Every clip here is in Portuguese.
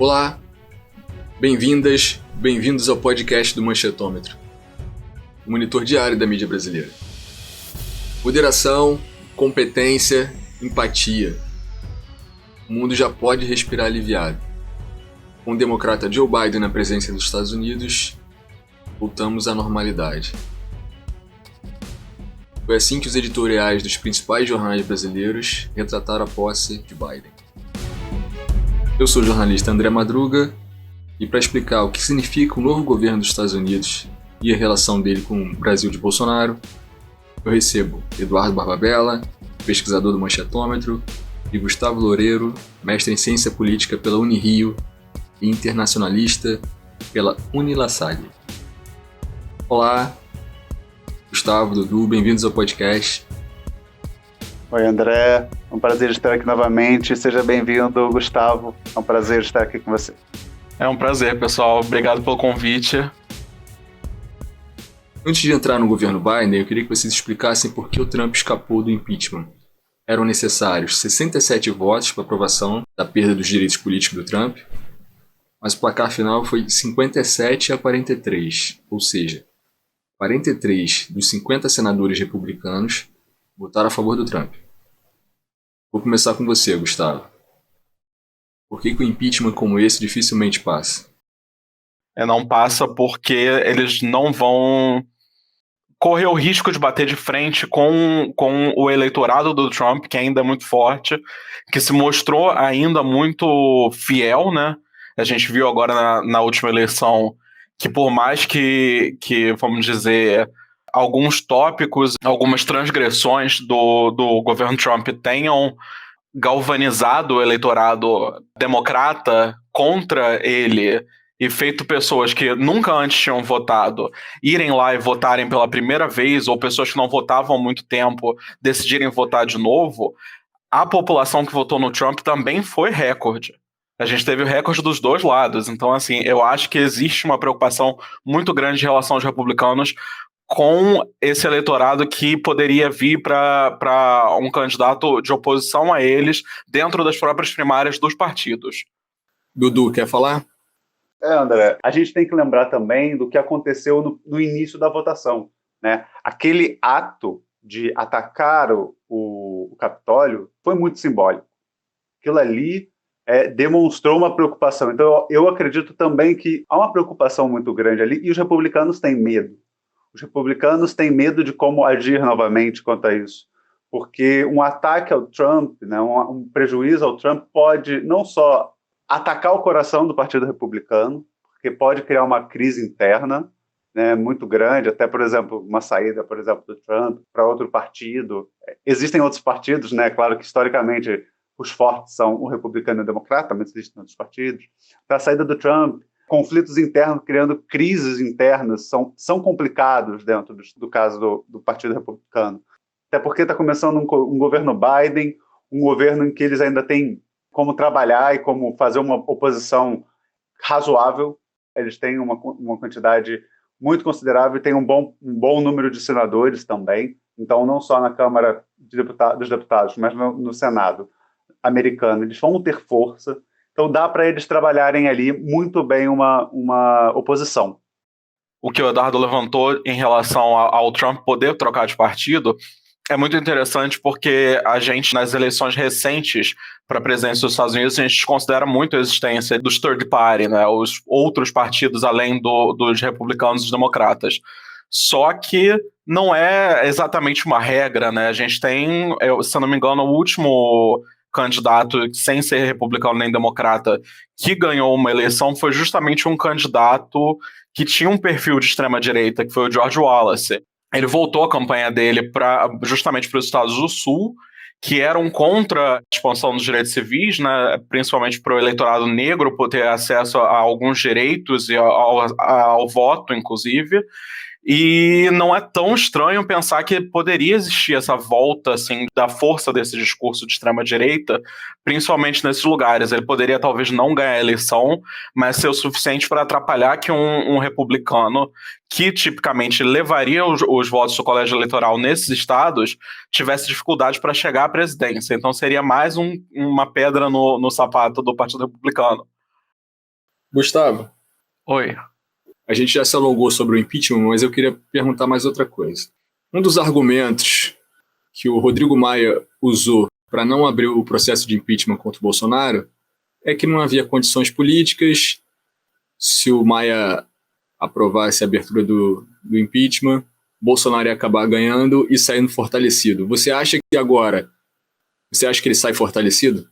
Olá, bem-vindas, bem-vindos ao podcast do Manchetômetro, o monitor diário da mídia brasileira. Moderação, competência, empatia. O mundo já pode respirar aliviado. Com o democrata Joe Biden na presença dos Estados Unidos, voltamos à normalidade. Foi assim que os editoriais dos principais jornais brasileiros retrataram a posse de Biden. Eu sou o jornalista André Madruga e para explicar o que significa o novo governo dos Estados Unidos e a relação dele com o Brasil de Bolsonaro, eu recebo Eduardo Barbabella, pesquisador do Manchetômetro, e Gustavo Loureiro, mestre em Ciência Política pela Unirio e internacionalista pela Unilassalle. Olá, Gustavo, Dudu, bem-vindos ao podcast. Oi, André. É um prazer estar aqui novamente. Seja bem-vindo, Gustavo. É um prazer estar aqui com você. É um prazer, pessoal. Obrigado pelo convite. Antes de entrar no governo Biden, eu queria que vocês explicassem por que o Trump escapou do impeachment. Eram necessários 67 votos para aprovação da perda dos direitos políticos do Trump, mas o placar final foi 57-43, ou seja, 43 dos 50 senadores republicanos votaram a favor do Trump. Vou começar com você, Gustavo. Por que um impeachment como esse dificilmente passa? Não passa porque eles não vão correr o risco de bater de frente com o eleitorado do Trump, que ainda é muito forte, que se mostrou ainda muito fiel, né? A gente viu agora na última eleição que por mais que, vamos dizer, alguns tópicos, algumas transgressões do governo Trump tenham galvanizado o eleitorado democrata contra ele e feito pessoas que nunca antes tinham votado irem lá e votarem pela primeira vez, ou pessoas que não votavam há muito tempo decidirem votar de novo, a população que votou no Trump também foi recorde. A gente teve o recorde dos dois lados. Então, assim, eu acho que existe uma preocupação muito grande em relação aos republicanos com esse eleitorado que poderia vir para um candidato de oposição a eles dentro das próprias primárias dos partidos. Dudu, quer falar? André, a gente tem que lembrar também do que aconteceu no início da votação, né? Aquele ato de atacar o Capitólio foi muito simbólico. Aquilo ali demonstrou uma preocupação. Então, eu acredito também que há uma preocupação muito grande ali e os republicanos têm medo. Os republicanos têm medo de como agir novamente quanto a isso. Porque um ataque ao Trump, né, um prejuízo ao Trump pode não só atacar o coração do Partido Republicano, porque pode criar uma crise interna, né, muito grande, até, por exemplo, uma saída, por exemplo, do Trump para outro partido. Existem outros partidos, né, claro que historicamente os fortes são o republicano e o democrata, mas existem outros partidos. Para a saída do Trump, conflitos internos, criando crises internas, são complicados dentro do caso do Partido Republicano. Até porque está começando um governo Biden, um governo em que eles ainda têm como trabalhar e como fazer uma oposição razoável. Eles têm uma quantidade muito considerável e têm um bom número de senadores também. Então, não só na Câmara dos Deputados, mas no Senado americano, eles vão ter força. Então dá para eles trabalharem ali muito bem uma oposição. O que o Eduardo levantou em relação ao Trump poder trocar de partido é muito interessante porque a gente, nas eleições recentes para a presidência dos Estados Unidos, a gente considera muito a existência dos third party, né, os outros partidos além dos republicanos e dos democratas. Só que não é exatamente uma regra, né? A gente tem, se eu não me engano, o último candidato, sem ser republicano nem democrata, que ganhou uma eleição foi justamente um candidato que tinha um perfil de extrema-direita, que foi o George Wallace. Ele voltou a campanha dele justamente para os Estados do Sul, que eram contra a expansão dos direitos civis, né, principalmente para o eleitorado negro poder ter acesso a alguns direitos e ao voto, inclusive. E não é tão estranho pensar que poderia existir essa volta assim, da força desse discurso de extrema-direita, principalmente nesses lugares. Ele poderia talvez não ganhar a eleição, mas ser o suficiente para atrapalhar que um republicano, que tipicamente levaria os votos do colégio eleitoral nesses estados, tivesse dificuldade para chegar à presidência. Então seria mais uma pedra no sapato do Partido Republicano. Gustavo, Oi. a gente já se alongou sobre o impeachment, mas eu queria perguntar mais outra coisa. Um dos argumentos que o Rodrigo Maia usou para não abrir o processo de impeachment contra o Bolsonaro é que não havia condições políticas. Se o Maia aprovasse a abertura do impeachment, Bolsonaro ia acabar ganhando e saindo fortalecido. Você acha que ele sai fortalecido?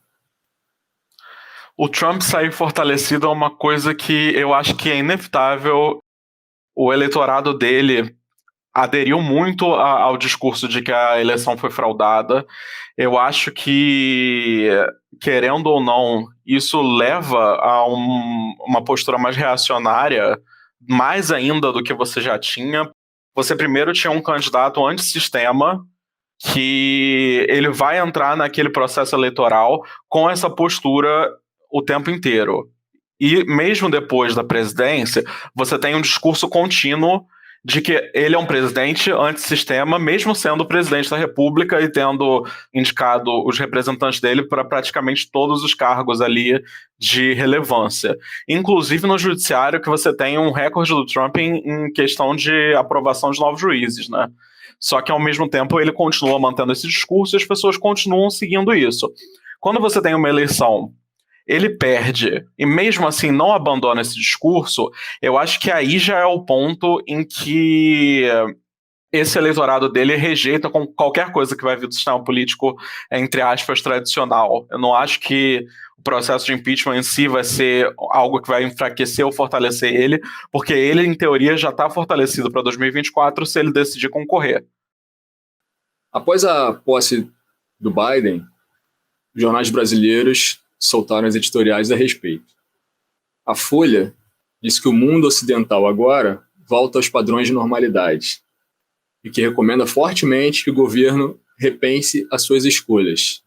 O Trump sair fortalecido é uma coisa que eu acho que é inevitável. O eleitorado dele aderiu muito ao discurso de que a eleição foi fraudada. Eu acho que, querendo ou não, isso leva a uma postura mais reacionária, mais ainda do que você já tinha. Você primeiro tinha um candidato antissistema, que ele vai entrar naquele processo eleitoral com essa postura o tempo inteiro. E mesmo depois da presidência, você tem um discurso contínuo de que ele é um presidente antissistema, mesmo sendo o presidente da República e tendo indicado os representantes dele para praticamente todos os cargos ali de relevância. Inclusive no judiciário, que você tem um recorde do Trump em questão de aprovação de novos juízes, né? Só que ao mesmo tempo ele continua mantendo esse discurso e as pessoas continuam seguindo isso. Quando você tem uma eleição, ele perde, e mesmo assim não abandona esse discurso, eu acho que aí já é o ponto em que esse eleitorado dele rejeita com qualquer coisa que vai vir do sistema político, entre aspas, tradicional. Eu não acho que o processo de impeachment em si vai ser algo que vai enfraquecer ou fortalecer ele, porque ele, em teoria, já está fortalecido para 2024 se ele decidir concorrer. Após a posse do Biden, os jornais brasileiros soltaram as editoriais a respeito. A Folha disse que o mundo ocidental agora volta aos padrões de normalidade e que recomenda fortemente que o governo repense as suas escolhas.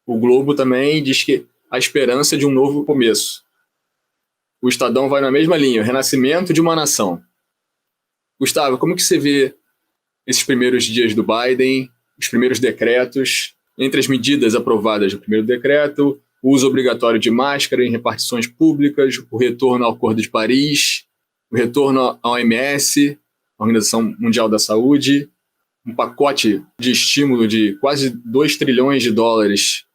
O Globo também diz que há esperança de um novo começo. O Estadão vai na mesma linha, o renascimento de uma nação. Gustavo, como que você vê esses primeiros dias do Biden, os primeiros decretos? Entre as medidas aprovadas no primeiro decreto, o uso obrigatório de máscara em repartições públicas, o retorno ao Acordo de Paris, o retorno à OMS, a Organização Mundial da Saúde, um pacote de estímulo de quase 2 trilhões de dólares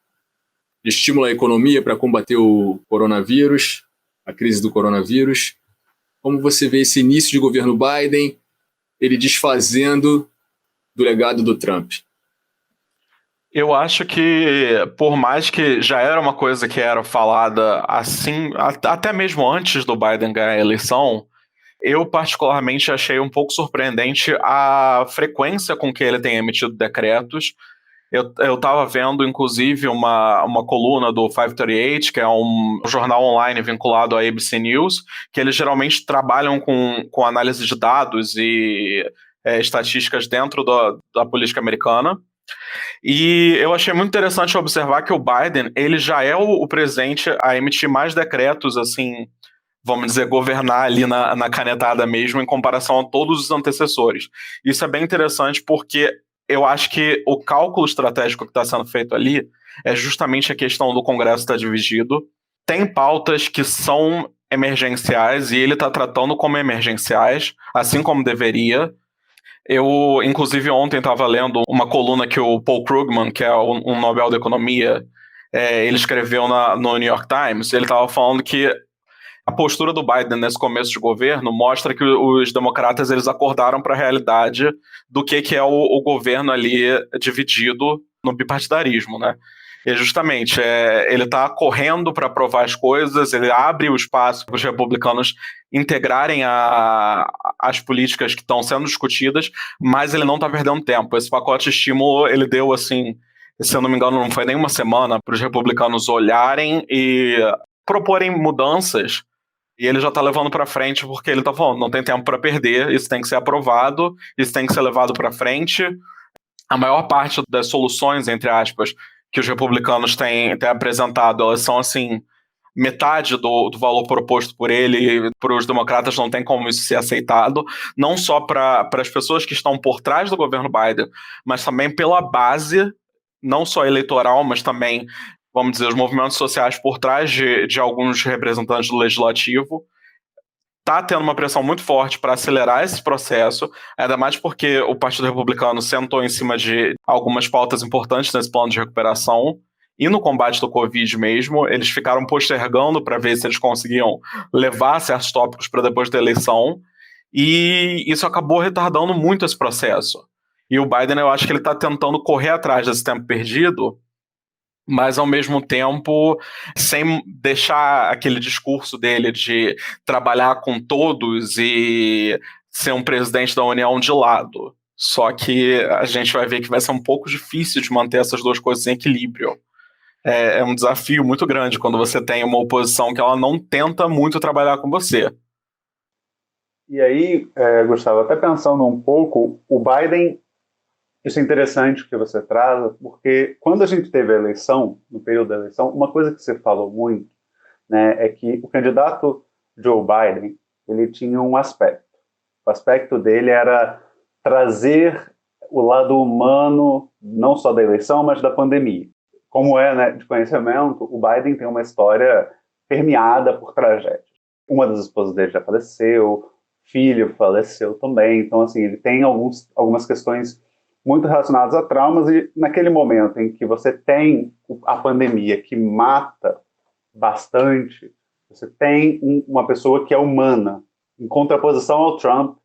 de estímulo à economia para combater o coronavírus, a crise do coronavírus. Como você vê esse início de governo Biden, ele desfazendo do legado do Trump? Eu acho que, por mais que já era uma coisa que era falada assim, até mesmo antes do Biden ganhar a eleição, eu particularmente achei um pouco surpreendente a frequência com que ele tem emitido decretos. Eu estava vendo, inclusive, uma coluna do 538, que é um jornal online vinculado à ABC News, que eles geralmente trabalham com análise de dados e estatísticas dentro da política americana. E eu achei muito interessante observar que o Biden, ele já é o presidente a emitir mais decretos, assim, vamos dizer, governar ali na canetada mesmo, em comparação a todos os antecessores. Isso é bem interessante porque eu acho que o cálculo estratégico que está sendo feito ali é justamente a questão do Congresso estar dividido. Tem pautas que são emergenciais e ele está tratando como emergenciais, assim como deveria. Eu, inclusive, ontem estava lendo uma coluna que o Paul Krugman, que é um Nobel da Economia, ele escreveu no New York Times. Ele estava falando que a postura do Biden nesse começo de governo mostra que os democratas eles acordaram para a realidade do que é o governo ali dividido no bipartidarismo, né? E justamente, ele está correndo para aprovar as coisas, ele abre o espaço para os republicanos integrarem as políticas que estão sendo discutidas, mas ele não está perdendo tempo. Esse pacote de estímulo, ele deu, assim, se eu não me engano, não foi nem uma semana para os republicanos olharem e proporem mudanças, e ele já está levando para frente porque ele está falando, não tem tempo para perder, isso tem que ser aprovado, isso tem que ser levado para frente. A maior parte das soluções, entre aspas, que os republicanos têm apresentado, elas são, assim, metade do valor proposto por ele, e para os democratas não tem como isso ser aceitado, não só para as pessoas que estão por trás do governo Biden, mas também pela base, não só eleitoral, mas também vamos dizer, os movimentos sociais por trás de alguns representantes do legislativo. Está tendo uma pressão muito forte para acelerar esse processo, ainda mais porque o Partido Republicano sentou em cima de algumas pautas importantes nesse plano de recuperação, e no combate do Covid mesmo, eles ficaram postergando para ver se eles conseguiam levar certos tópicos para depois da eleição, e isso acabou retardando muito esse processo. E o Biden, eu acho que ele está tentando correr atrás desse tempo perdido, mas ao mesmo tempo sem deixar aquele discurso dele de trabalhar com todos e ser um presidente da União de lado. Só que a gente vai ver que vai ser um pouco difícil de manter essas duas coisas em equilíbrio. É um desafio muito grande quando você tem uma oposição que ela não tenta muito trabalhar com você. E aí, Gustavo, até pensando um pouco, o Biden, isso é interessante que você traz, porque quando a gente teve a eleição, no período da eleição, uma coisa que você falou muito, né, é que o candidato Joe Biden, ele tinha um aspecto. O aspecto dele era trazer o lado humano, não só da eleição, mas da pandemia. Como né, de conhecimento, o Biden tem uma história permeada por tragédias. Uma das esposas dele já faleceu, filho faleceu também, então assim, ele tem algumas questões muito relacionadas a traumas, e naquele momento em que você tem a pandemia que mata bastante, você tem uma pessoa que é humana, em contraposição ao Trump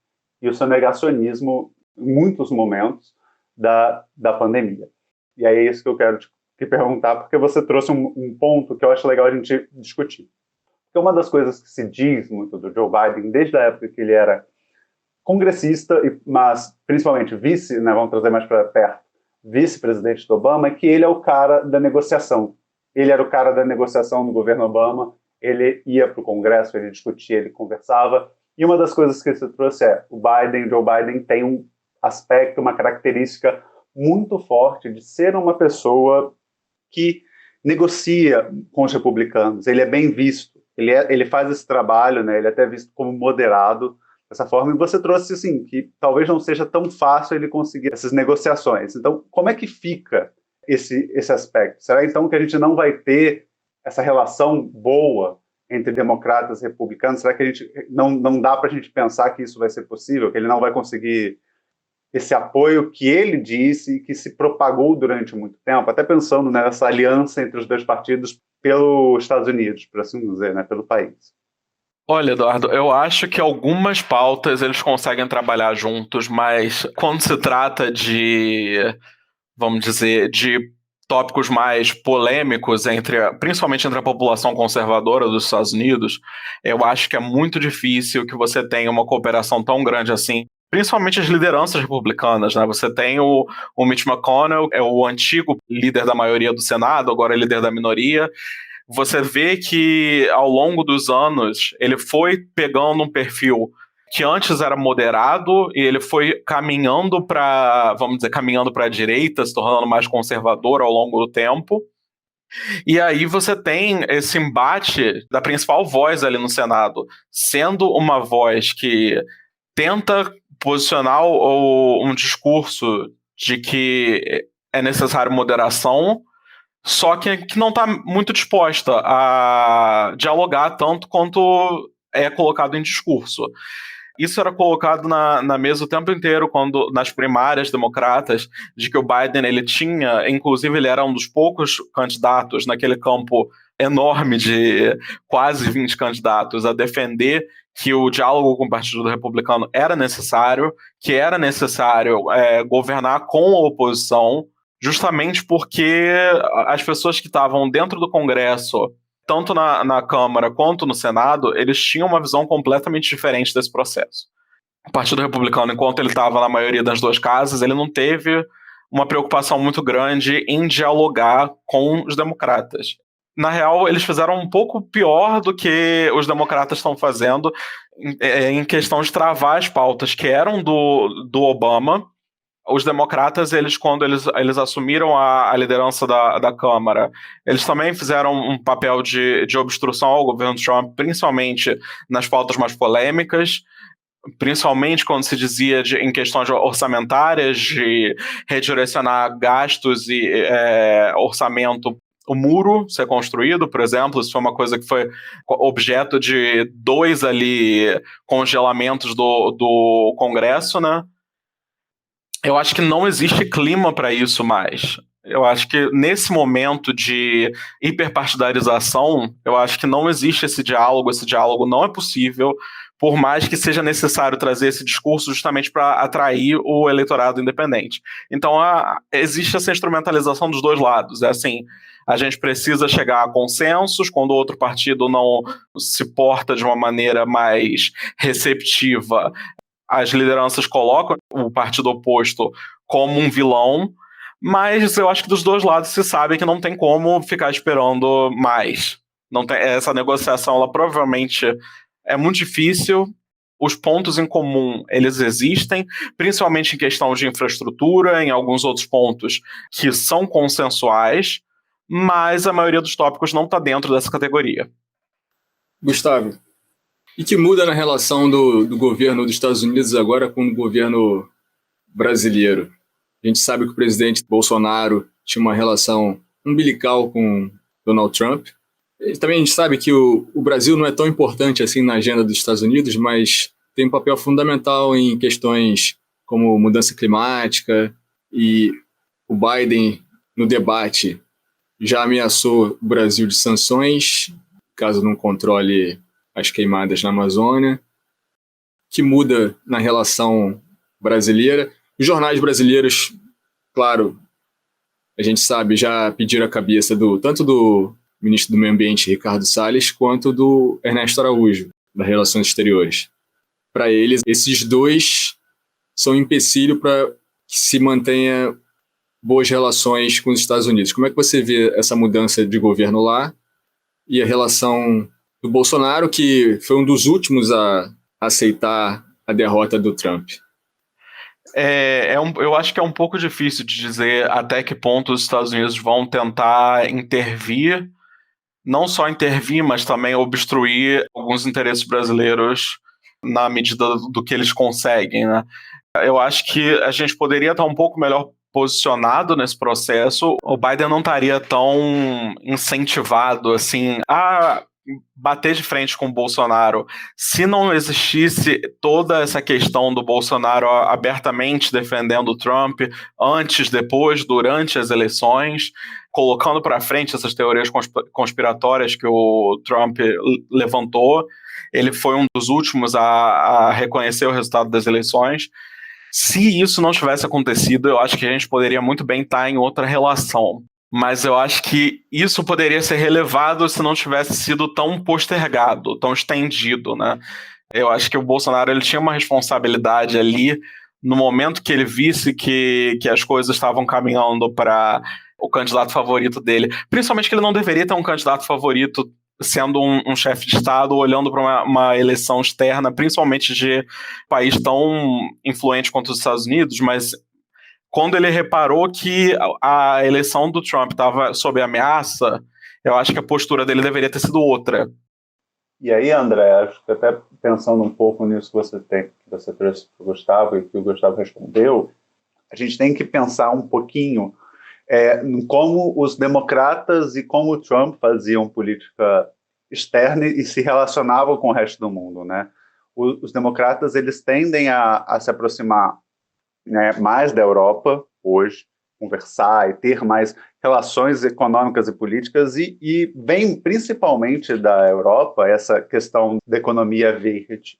e o seu negacionismo em muitos momentos da pandemia. E aí é isso que eu quero te perguntar, porque você trouxe um ponto que eu acho legal a gente discutir. Porque uma das coisas que se diz muito do Joe Biden, desde a época que ele era congressista, mas principalmente vice, né, vamos trazer mais para perto, vice-presidente do Obama, é que ele é o cara da negociação. Ele era o cara da negociação no governo Obama, ele ia para o Congresso, ele discutia, ele conversava, e uma das coisas que você trouxe o Joe Biden tem um aspecto, uma característica muito forte de ser uma pessoa que negocia com os republicanos, ele é bem visto, ele faz esse trabalho, né, ele é até visto como moderado dessa forma, e você trouxe assim, que talvez não seja tão fácil ele conseguir essas negociações. Então, como é que fica esse aspecto? Será então que a gente não vai ter essa relação boa entre democratas e republicanos? Será que a gente não dá para a gente pensar que isso vai ser possível, que ele não vai conseguir esse apoio que ele disse e que se propagou durante muito tempo, até pensando nessa aliança entre os dois partidos pelos Estados Unidos, por assim dizer, né, pelo país? Olha, Eduardo, eu acho que algumas pautas eles conseguem trabalhar juntos, mas quando se trata de, vamos dizer, de tópicos mais polêmicos, principalmente entre a população conservadora dos Estados Unidos, eu acho que é muito difícil que você tenha uma cooperação tão grande assim, principalmente as lideranças republicanas, né? Você tem o Mitch McConnell, é o antigo líder da maioria do Senado, agora é líder da minoria. Você vê que ao longo dos anos ele foi pegando um perfil que antes era moderado e ele foi caminhando para, vamos dizer, caminhando para a direita, se tornando mais conservador ao longo do tempo. E aí você tem esse embate da principal voz ali no Senado, sendo uma voz que tenta posicionar um discurso de que é necessário moderação, só que não está muito disposta a dialogar tanto quanto é colocado em discurso. Isso era colocado na mesa o tempo inteiro, quando nas primárias democratas, de que o Biden ele tinha, inclusive ele era um dos poucos candidatos naquele campo enorme de quase 20 candidatos a defender que o diálogo com o Partido Republicano era necessário, que era necessário governar com a oposição, justamente porque as pessoas que estavam dentro do Congresso, tanto na Câmara quanto no Senado, eles tinham uma visão completamente diferente desse processo. O Partido Republicano, enquanto ele estava na maioria das duas casas, ele não teve uma preocupação muito grande em dialogar com os democratas. Na real, eles fizeram um pouco pior do que os democratas estão fazendo em questão de travar as pautas que eram do Obama. Os democratas, quando eles assumiram a liderança da Câmara, eles também fizeram um papel de obstrução ao governo Trump, principalmente nas pautas mais polêmicas, principalmente quando se dizia em questões orçamentárias, de redirecionar gastos e orçamento o muro ser construído, por exemplo. Isso foi uma coisa que foi objeto de 2 ali congelamentos do Congresso, né? Eu acho que não existe clima para isso mais. Eu acho que nesse momento de hiperpartidarização, eu acho que não existe esse diálogo não é possível, por mais que seja necessário trazer esse discurso justamente para atrair o eleitorado independente. Então, existe essa instrumentalização dos dois lados. É assim, a gente precisa chegar a consensos, quando o outro partido não se porta de uma maneira mais receptiva, as lideranças colocam o partido oposto como um vilão, mas eu acho que dos dois lados se sabe que não tem como ficar esperando mais. Não tem, essa negociação, ela provavelmente é muito difícil. Os pontos em comum, eles existem, principalmente em questão de infraestrutura, em alguns outros pontos que são consensuais, mas a maioria dos tópicos não está dentro dessa categoria. Gustavo, e que muda na relação do governo dos Estados Unidos agora com o governo brasileiro? A gente sabe que o presidente Bolsonaro tinha uma relação umbilical com Donald Trump. E também a gente sabe que o Brasil não é tão importante assim na agenda dos Estados Unidos, mas tem um papel fundamental em questões como mudança climática, e o Biden, no debate, já ameaçou o Brasil de sanções, caso não controle as queimadas na Amazônia, que muda na relação brasileira. Os jornais brasileiros, claro, a gente sabe, já pediram a cabeça tanto do ministro do Meio Ambiente, Ricardo Salles, quanto do Ernesto Araújo, das Relações Exteriores. Para eles, esses dois são um empecilho para que se mantenha boas relações com os Estados Unidos. Como é que você vê essa mudança de governo lá e a relação do Bolsonaro, que foi um dos últimos a aceitar a derrota do Trump? Eu acho que é um pouco difícil de dizer até que ponto os Estados Unidos vão tentar intervir, não só intervir, mas também obstruir alguns interesses brasileiros na medida do que eles conseguem, né? Eu acho que a gente poderia estar um pouco melhor posicionado nesse processo. O Biden não estaria tão incentivado assim a bater de frente com o Bolsonaro se não existisse toda essa questão do Bolsonaro abertamente defendendo o Trump antes, depois, durante as eleições, colocando para frente essas teorias conspiratórias que o Trump levantou. Ele foi um dos últimos a reconhecer o resultado das eleições. Se isso não tivesse acontecido, eu acho que a gente poderia muito bem estar em outra relação. Mas eu acho que isso poderia ser relevado se não tivesse sido tão postergado, tão estendido, né? Eu acho que o Bolsonaro ele tinha uma responsabilidade ali, no momento que ele visse que as coisas estavam caminhando para o candidato favorito dele. Principalmente que ele não deveria ter um candidato favorito sendo um chefe de Estado, olhando para uma eleição externa, principalmente de país tão influente quanto os Estados Unidos, mas quando ele reparou que a eleição do Trump estava sob ameaça, eu acho que a postura dele deveria ter sido outra. E aí, André, acho que até pensando um pouco nisso que você trouxe para o Gustavo e que o Gustavo respondeu, a gente tem que pensar um pouquinho em como os democratas e como o Trump faziam política externa e se relacionavam com o resto do mundo, né? Os democratas, eles tendem a se aproximar, né, mais da Europa hoje, conversar e ter mais relações econômicas e políticas, e vem principalmente da Europa essa questão da economia verde,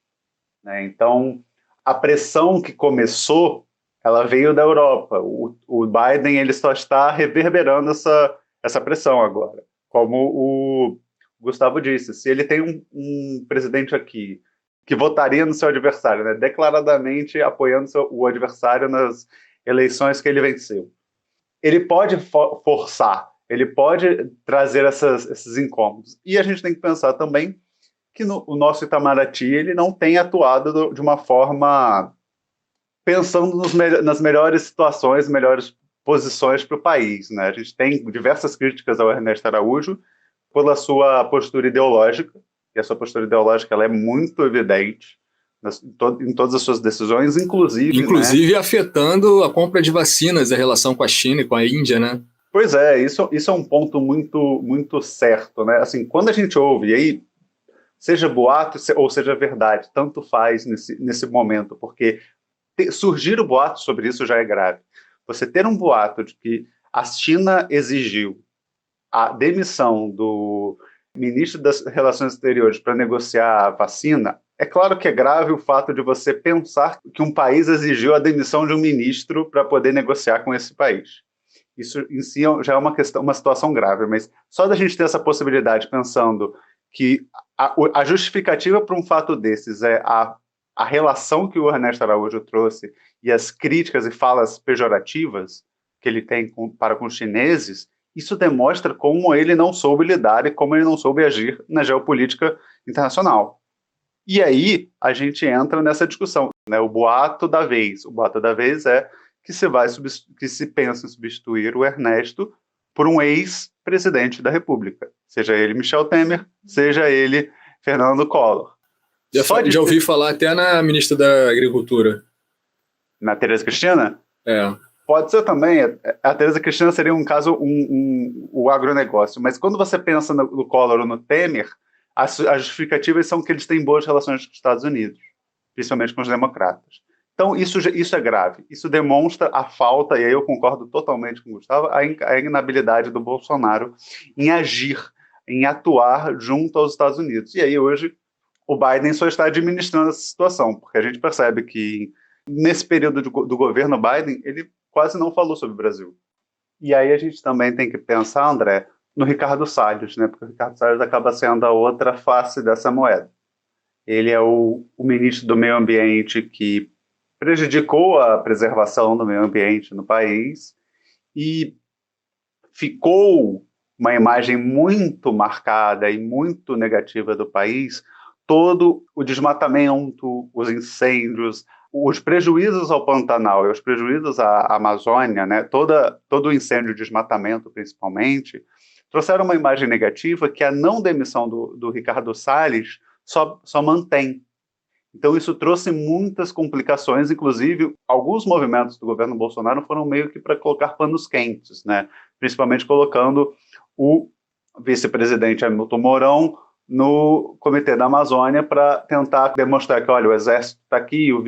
né? Então, a pressão que começou, ela veio da Europa. O Biden ele só está reverberando essa pressão agora. Como o Gustavo disse, se ele tem um presidente aqui que votaria no seu adversário, né, declaradamente apoiando o adversário nas eleições que ele venceu, ele pode forçar, ele pode trazer esses incômodos. E a gente tem que pensar também que o nosso Itamaraty ele não tem atuado de uma forma pensando nas melhores situações, melhores posições para o país, né? A gente tem diversas críticas ao Ernesto Araújo pela sua postura ideológica, e a sua postura ideológica ela é muito evidente em todas as suas decisões, inclusive, né, afetando a compra de vacinas, a relação com a China e com a Índia, né? Pois é, isso é um ponto muito, muito certo, né? Assim, quando a gente ouve, e aí, seja boato ou seja verdade, tanto faz nesse momento, porque surgir o boato sobre isso já é grave. Você ter um boato de que a China exigiu a demissão do ministro das Relações Exteriores para negociar a vacina, é claro que é grave o fato de você pensar que um país exigiu a demissão de um ministro para poder negociar com esse país. Isso em si já é uma situação grave, mas só da gente ter essa possibilidade pensando que a justificativa para um fato desses é a relação que o Ernesto Araújo trouxe e as críticas e falas pejorativas que ele tem para com os chineses, isso demonstra como ele não soube lidar e como ele não soube agir na geopolítica internacional. E aí a gente entra nessa discussão, né? O boato da vez. O boato da vez é que se pensa em substituir o Ernesto por um ex-presidente da República, seja ele Michel Temer, seja ele Fernando Collor. Já ouvi falar até na ministra da Agricultura. Na Tereza Cristina? É. Pode ser também. A Tereza Cristina seria um caso, o agronegócio. Mas quando você pensa no Collor ou no Temer, as justificativas são que eles têm boas relações com os Estados Unidos, principalmente com os democratas. Então, isso é grave. Isso demonstra a falta, e aí eu concordo totalmente com o Gustavo, a inabilidade do Bolsonaro em agir, em atuar junto aos Estados Unidos. E aí, hoje, o Biden só está administrando essa situação, porque a gente percebe que, nesse período do governo Biden, ele quase não falou sobre o Brasil. E aí a gente também tem que pensar, André, no Ricardo Salles, né? Porque o Ricardo Salles acaba sendo a outra face dessa moeda. Ele é o ministro do Meio Ambiente que prejudicou a preservação do meio ambiente no país e ficou uma imagem muito marcada e muito negativa do país, todo o desmatamento, os incêndios, os prejuízos ao Pantanal e os prejuízos à Amazônia, né, todo o incêndio e desmatamento, principalmente, trouxeram uma imagem negativa que a não demissão do Ricardo Salles só mantém. Então, isso trouxe muitas complicações, inclusive, alguns movimentos do governo Bolsonaro foram meio que para colocar panos quentes, né? Principalmente colocando o vice-presidente Hamilton Mourão no Comitê da Amazônia para tentar demonstrar que, olha, o Exército está aqui, o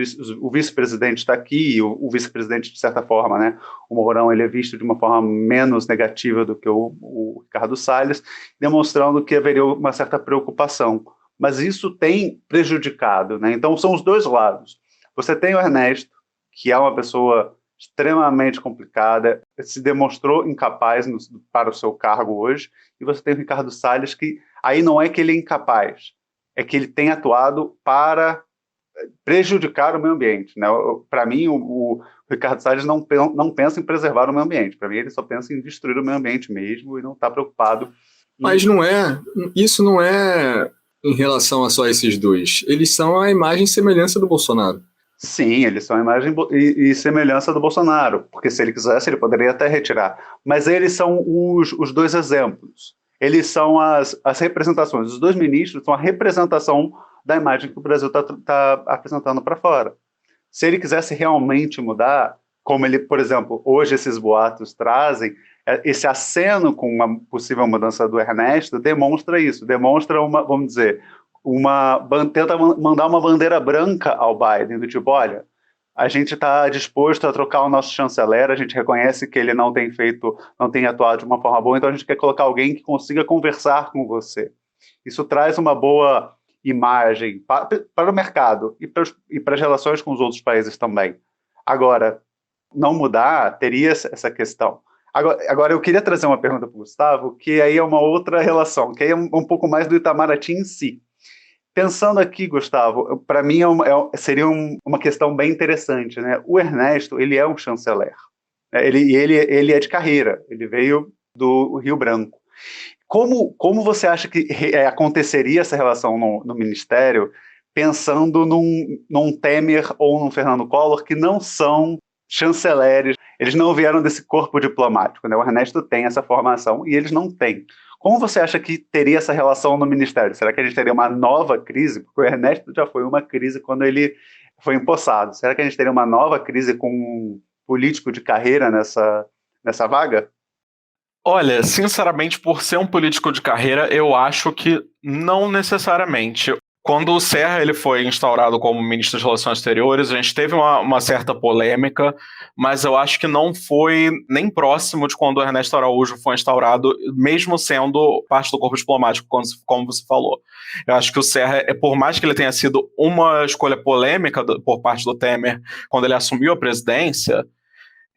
vice-presidente está aqui, o vice-presidente, de certa forma, né? O Mourão ele é visto de uma forma menos negativa do que o Ricardo Salles, demonstrando que haveria uma certa preocupação. Mas isso tem prejudicado, né? Então, são os dois lados. Você tem o Ernesto, que é uma pessoa extremamente complicada, se demonstrou incapaz para o seu cargo hoje, e você tem o Ricardo Salles, que aí não é que ele é incapaz, é que ele tem atuado para prejudicar o meio ambiente, né? Para mim, o Ricardo Salles não pensa em preservar o meio ambiente. Para mim, ele só pensa em destruir o meio ambiente mesmo e não está preocupado. Mas isso não é em relação a só esses dois. Eles são a imagem e semelhança do Bolsonaro. Sim, eles são a imagem e semelhança do Bolsonaro, porque se ele quisesse, ele poderia até retirar. Mas eles são os dois exemplos. Eles são as representações. Os dois ministros são a representação da imagem que o Brasil está apresentando para fora. Se ele quisesse realmente mudar, como ele, por exemplo, hoje esses boatos trazem, esse aceno com uma possível mudança do Ernesto demonstra isso, demonstra vamos dizer, tenta mandar uma bandeira branca ao Biden, do tipo, olha, a gente está disposto a trocar o nosso chanceler, a gente reconhece que ele não tem atuado de uma forma boa, então a gente quer colocar alguém que consiga conversar com você. Isso traz uma boa imagem para o mercado e para as relações com os outros países também. Agora, não mudar, teria essa questão. Agora, eu queria trazer uma pergunta para o Gustavo, que aí é uma outra relação, que aí é um pouco mais do Itamaraty em si. Pensando aqui, Gustavo, para mim seria uma questão bem interessante, né? O Ernesto, ele é um chanceler. Ele é de carreira, ele veio do Rio Branco. Como você acha que aconteceria essa relação no Ministério, pensando num Temer ou num Fernando Collor, que não são chanceleres, eles não vieram desse corpo diplomático, né? O Ernesto tem essa formação e eles não têm. Como você acha que teria essa relação no Ministério? Será que a gente teria uma nova crise? Porque o Ernesto já foi uma crise quando ele foi empossado. Será que a gente teria uma nova crise com um político de carreira nessa vaga? Olha, sinceramente, por ser um político de carreira, eu acho que não necessariamente. Quando o Serra ele foi instaurado como ministro das Relações Exteriores, a gente teve uma certa polêmica, mas eu acho que não foi nem próximo de quando o Ernesto Araújo foi instaurado, mesmo sendo parte do corpo diplomático, como você falou. Eu acho que o Serra, por mais que ele tenha sido uma escolha polêmica por parte do Temer quando ele assumiu a presidência,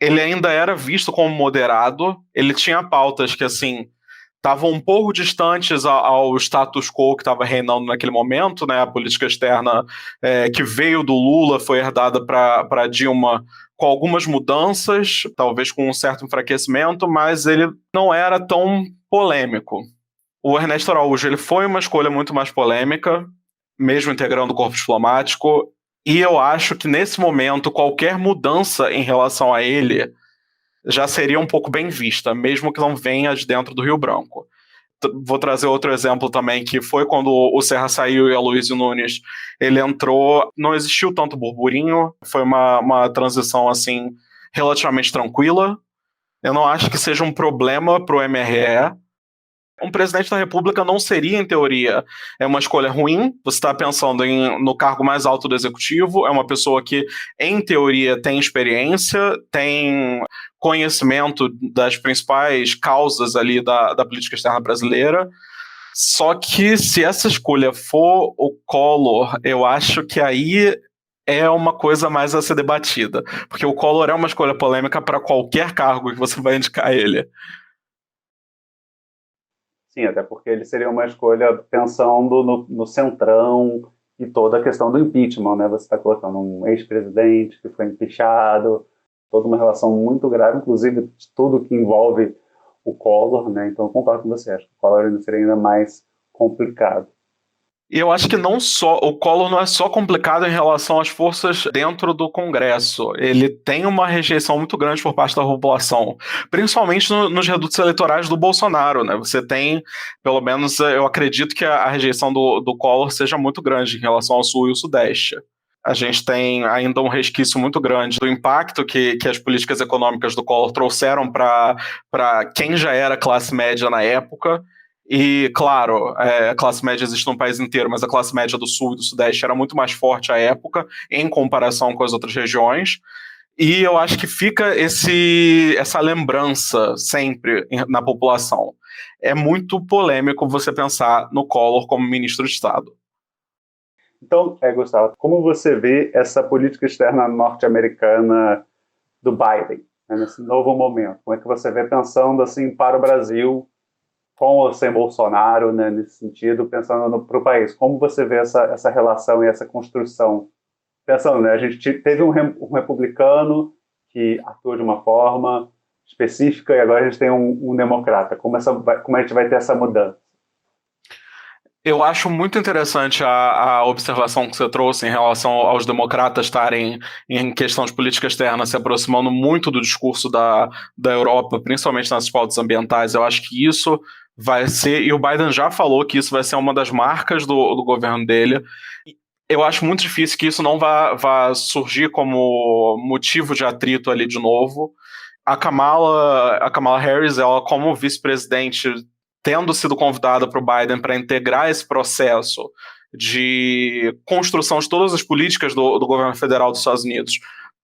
ele ainda era visto como moderado, ele tinha pautas que, assim, estavam um pouco distantes ao status quo que estava reinando naquele momento, né? A política externa que veio do Lula foi herdada para Dilma com algumas mudanças, talvez com um certo enfraquecimento, mas ele não era tão polêmico. O Ernesto Araújo ele foi uma escolha muito mais polêmica, mesmo integrando o corpo diplomático, e eu acho que nesse momento qualquer mudança em relação a ele já seria um pouco bem vista, mesmo que não venha de dentro do Rio Branco. Vou trazer outro exemplo também, que foi quando o Serra saiu e a Aloysio Nunes, ele entrou, não existiu tanto burburinho, foi uma transição, assim, relativamente tranquila. Eu não acho que seja um problema para o MRE. Um presidente da República não seria, em teoria, uma escolha ruim. Você está pensando no cargo mais alto do executivo, é uma pessoa que, em teoria, tem experiência, tem conhecimento das principais causas ali da política externa brasileira. Só que se essa escolha for o Collor, eu acho que aí é uma coisa mais a ser debatida. Porque o Collor é uma escolha polêmica para qualquer cargo que você vai indicar ele. Sim, até porque ele seria uma escolha pensando no centrão e toda a questão do impeachment, né? Você está colocando um ex-presidente que foi impeachado, toda uma relação muito grave, inclusive de tudo que envolve o Collor, né? Então eu concordo com você, acho que o Collor seria ainda mais complicado. E eu acho que não só o Collor não é só complicado em relação às forças dentro do Congresso. Ele tem uma rejeição muito grande por parte da população, principalmente nos redutos eleitorais do Bolsonaro, né? Você tem, pelo menos, eu acredito que a rejeição do Collor seja muito grande em relação ao Sul e o Sudeste. A gente tem ainda um resquício muito grande do impacto que as políticas econômicas do Collor trouxeram para quem já era classe média na época. E, claro, a classe média existe no país inteiro, mas a classe média do Sul e do Sudeste era muito mais forte à época, em comparação com as outras regiões. E eu acho que fica essa lembrança sempre na população. É muito polêmico você pensar no Collor como ministro de Estado. Então, Gustavo, como você vê essa política externa norte-americana do Biden, né, nesse novo momento? Como é que você vê pensando assim para o Brasil, com ou sem Bolsonaro, né, nesse sentido, pensando para o país? Como você vê essa relação e essa construção? Pensando, né, a gente teve um republicano que atua de uma forma específica e agora a gente tem um democrata. Como a gente vai ter essa mudança? Eu acho muito interessante a observação que você trouxe em relação aos democratas estarem, em questão de política externa, se aproximando muito do discurso da Europa, principalmente nas pautas ambientais. Eu acho que isso vai ser, e o Biden já falou que isso vai ser uma das marcas do governo dele. Eu acho muito difícil que isso não vá surgir como motivo de atrito ali de novo. A Kamala Harris, ela como vice-presidente, tendo sido convidada para o Biden para integrar esse processo de construção de todas as políticas do governo federal dos Estados Unidos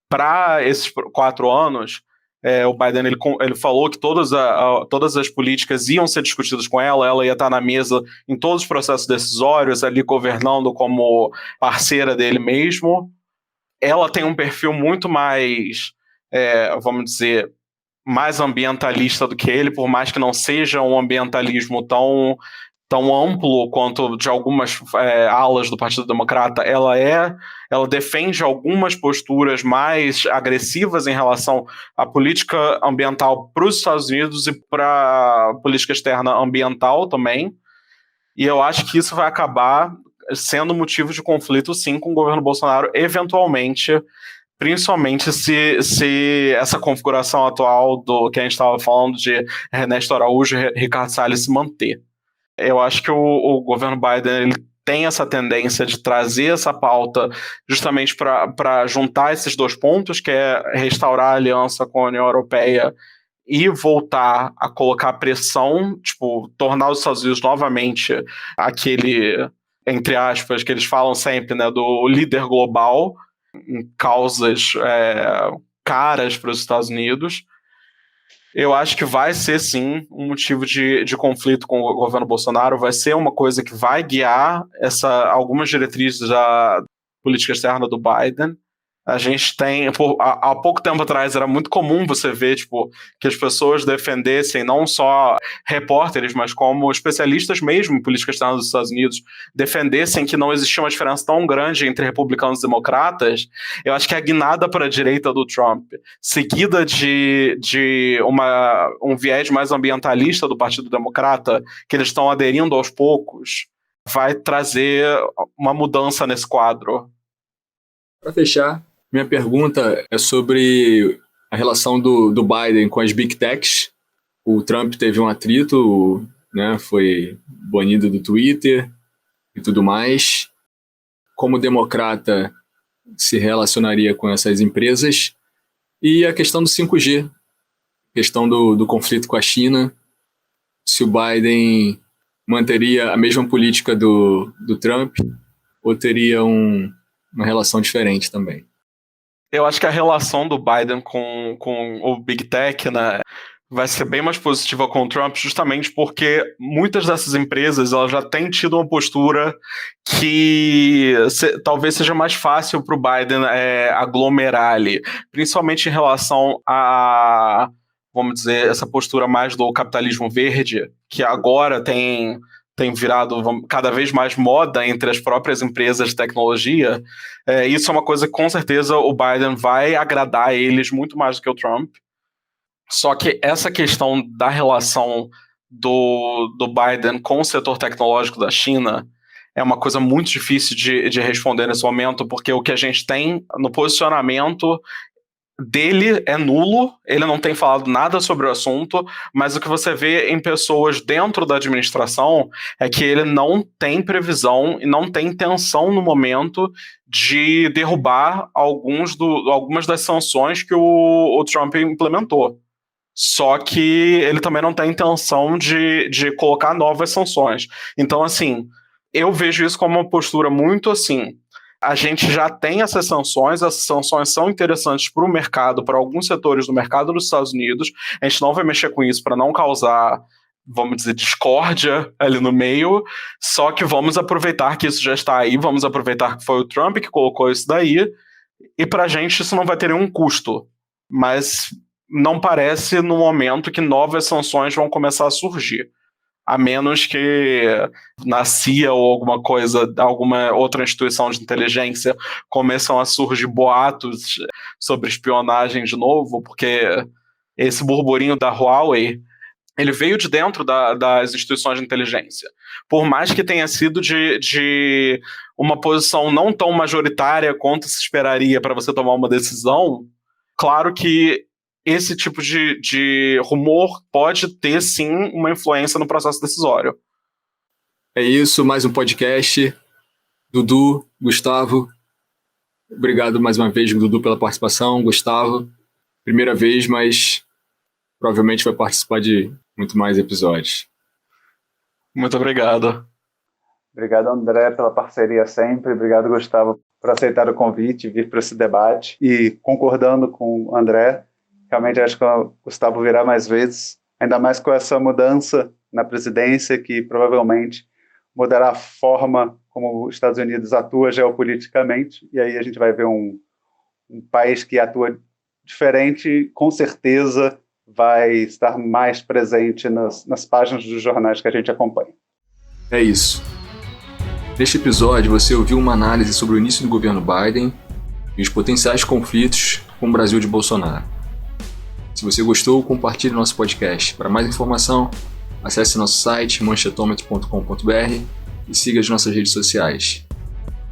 para esses 4 anos, o Biden ele falou que todas as políticas iam ser discutidas com ela ia estar na mesa em todos os processos decisórios, ali governando como parceira dele mesmo. Ela tem um perfil muito mais, vamos dizer, mais ambientalista do que ele, por mais que não seja um ambientalismo tão amplo quanto de algumas alas do Partido Democrata. Ela defende algumas posturas mais agressivas em relação à política ambiental para os Estados Unidos e para a política externa ambiental também. E eu acho que isso vai acabar sendo motivo de conflito, sim, com o governo Bolsonaro, eventualmente, principalmente se essa configuração atual do que a gente estava falando de Ernesto Araújo e Ricardo Salles se manter. Eu acho que o governo Biden ele tem essa tendência de trazer essa pauta justamente para juntar esses dois pontos, que é restaurar a aliança com a União Europeia e voltar a colocar pressão, tipo, tornar os Estados Unidos novamente aquele, entre aspas, que eles falam sempre, né, do líder global em causas caras para os Estados Unidos, eu acho que vai ser, sim, um motivo de conflito com o governo Bolsonaro, vai ser uma coisa que vai guiar algumas diretrizes da política externa do Biden. A gente tem, há pouco tempo atrás, era muito comum você ver, tipo, que as pessoas defendessem não só repórteres, mas como especialistas mesmo em política externa dos Estados Unidos, defendessem que não existia uma diferença tão grande entre republicanos e democratas. Eu acho que a guinada para a direita do Trump, seguida de um viés mais ambientalista do Partido Democrata, que eles estão aderindo aos poucos, vai trazer uma mudança nesse quadro. Para fechar, minha pergunta é sobre a relação do Biden com as Big Techs. O Trump teve um atrito, né, foi banido do Twitter e tudo mais. Como democrata se relacionaria com essas empresas? E a questão do 5G, questão do conflito com a China. Se o Biden manteria a mesma política do Trump ou teria uma relação diferente também? Eu acho que a relação do Biden com o Big Tech, né, vai ser bem mais positiva com o Trump, justamente porque muitas dessas empresas elas já têm tido uma postura que talvez seja mais fácil para o Biden aglomerar ali, principalmente em relação a, vamos dizer, essa postura mais do capitalismo verde, que agora tem virado cada vez mais moda entre as próprias empresas de tecnologia. Isso é uma coisa que, com certeza, o Biden vai agradar a eles muito mais do que o Trump. Só que essa questão da relação do Biden com o setor tecnológico da China é uma coisa muito difícil de responder nesse momento, porque o que a gente tem no posicionamento dele é nulo, ele não tem falado nada sobre o assunto, mas o que você vê em pessoas dentro da administração é que ele não tem previsão e não tem intenção no momento de derrubar algumas das sanções que o Trump implementou. Só que ele também não tem intenção de colocar novas sanções. Então, assim, eu vejo isso como uma postura muito assim. A gente já tem essas sanções são interessantes para o mercado, para alguns setores do mercado dos Estados Unidos. A gente não vai mexer com isso para não causar, vamos dizer, discórdia ali no meio, só que vamos aproveitar que isso já está aí, vamos aproveitar que foi o Trump que colocou isso daí, e para a gente isso não vai ter nenhum custo. Mas não parece no momento que novas sanções vão começar a surgir. A menos que na CIA ou alguma coisa, alguma outra instituição de inteligência começam a surgir boatos sobre espionagem de novo, porque esse burburinho da Huawei, ele veio de dentro das instituições de inteligência. Por mais que tenha sido de uma posição não tão majoritária quanto se esperaria para você tomar uma decisão, claro que esse tipo de rumor pode ter, sim, uma influência no processo decisório. É isso, mais um podcast. Dudu, Gustavo, obrigado mais uma vez, Dudu, pela participação. Gustavo, primeira vez, mas provavelmente vai participar de muito mais episódios. Muito obrigado. Obrigado, André, pela parceria sempre. Obrigado, Gustavo, por aceitar o convite e vir para esse debate. E concordando com o André, realmente acho que o Gustavo virá mais vezes, ainda mais com essa mudança na presidência, que provavelmente mudará a forma como os Estados Unidos atua geopoliticamente, e aí a gente vai ver um país que atua diferente, com certeza vai estar mais presente nas páginas dos jornais que a gente acompanha. É isso. Neste episódio você ouviu uma análise sobre o início do governo Biden e os potenciais conflitos com o Brasil de Bolsonaro. Se você gostou, compartilhe nosso podcast. Para mais informação, acesse nosso site manchetometro.com.br e siga as nossas redes sociais.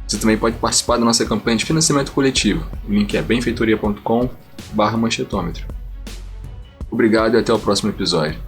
Você também pode participar da nossa campanha de financiamento coletivo. O link é benfeitoria.com/manchetômetro. Obrigado e até o próximo episódio.